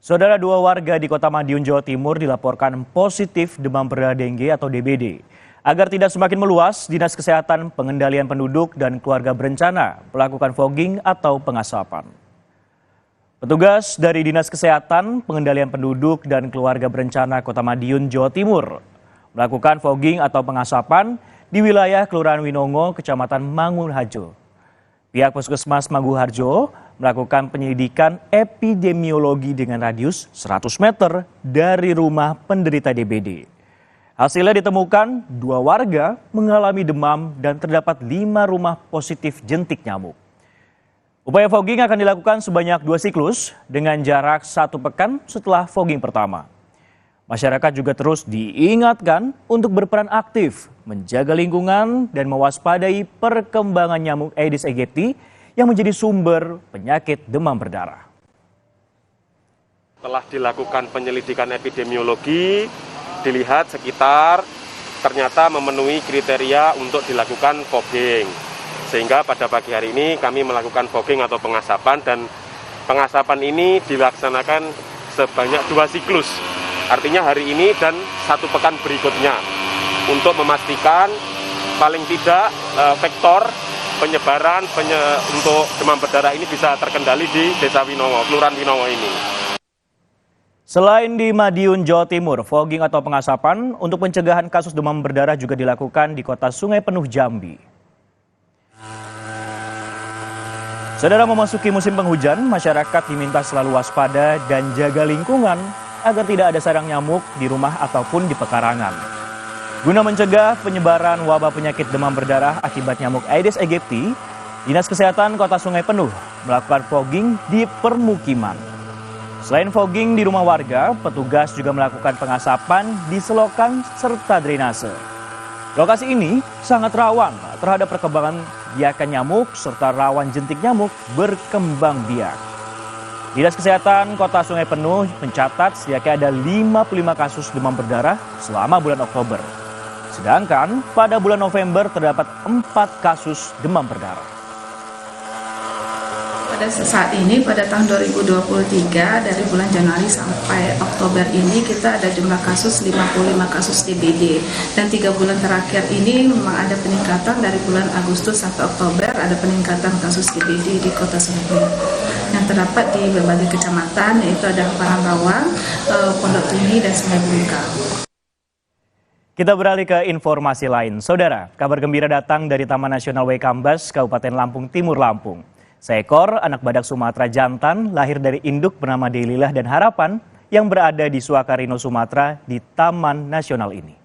Saudara, dua warga di Kota Madiun, Jawa Timur dilaporkan positif demam berdarah dengue atau DBD. Agar tidak semakin meluas, Dinas Kesehatan Pengendalian Penduduk dan Keluarga berencana melakukan fogging atau pengasapan. Petugas dari Dinas Kesehatan Pengendalian Penduduk dan Keluarga berencana Kota Madiun, Jawa Timur melakukan fogging atau pengasapan di wilayah Kelurahan Winongo, Kecamatan Mangunharjo. Pihak Puskesmas Mangunharjo melakukan penyelidikan epidemiologi dengan radius 100 meter dari rumah penderita DBD. Hasilnya ditemukan dua warga mengalami demam dan terdapat 5 rumah positif jentik nyamuk. Upaya fogging akan dilakukan sebanyak 2 siklus dengan jarak 1 pekan setelah fogging pertama. Masyarakat juga terus diingatkan untuk berperan aktif, menjaga lingkungan dan mewaspadai perkembangan nyamuk Aedes aegypti yang menjadi sumber penyakit demam berdarah. Telah dilakukan penyelidikan epidemiologi, dilihat sekitar ternyata memenuhi kriteria untuk dilakukan fogging. Sehingga pada pagi hari ini kami melakukan fogging atau pengasapan, dan pengasapan ini dilaksanakan sebanyak 2 siklus. Artinya hari ini dan 1 pekan berikutnya untuk memastikan paling tidak vektor penyebaran untuk demam berdarah ini bisa terkendali di Desa Winongo, Kelurahan Winongo ini. Selain di Madiun, Jawa Timur, fogging atau pengasapan untuk pencegahan kasus demam berdarah juga dilakukan di Kota Sungai Penuh, Jambi. Saudara, memasuki musim penghujan, masyarakat diminta selalu waspada dan jaga lingkungan agar tidak ada sarang nyamuk di rumah ataupun di pekarangan. Guna mencegah penyebaran wabah penyakit demam berdarah akibat nyamuk Aedes aegypti, Dinas Kesehatan Kota Sungai Penuh melakukan fogging di permukiman. Selain fogging di rumah warga, petugas juga melakukan pengasapan di selokan serta drainase. Lokasi ini sangat rawan terhadap perkembangan biakan nyamuk serta rawan jentik nyamuk berkembang biak. Dinas Kesehatan Kota Sungai Penuh mencatat setidaknya ada 55 kasus demam berdarah selama bulan Oktober. Sedangkan pada bulan November terdapat 4 kasus demam berdarah. Pada saat ini, pada tahun 2023, dari bulan Januari sampai Oktober ini, kita ada jumlah kasus 55 kasus DBD. Dan 3 bulan terakhir ini memang ada peningkatan dari bulan Agustus sampai Oktober, ada peningkatan kasus DBD di Kota Sungai Penuh yang terdapat di berbagai kecamatan, yaitu ada Parambawang, Pondok Tinggi, dan Sungai Bungkal. Kita beralih ke informasi lain. Saudara, kabar gembira datang dari Taman Nasional Waikambas, Kabupaten Lampung Timur, Lampung. Seekor anak badak Sumatera jantan lahir dari induk bernama Delilah dan Harapan yang berada di Suakarino, Sumatera di Taman Nasional ini.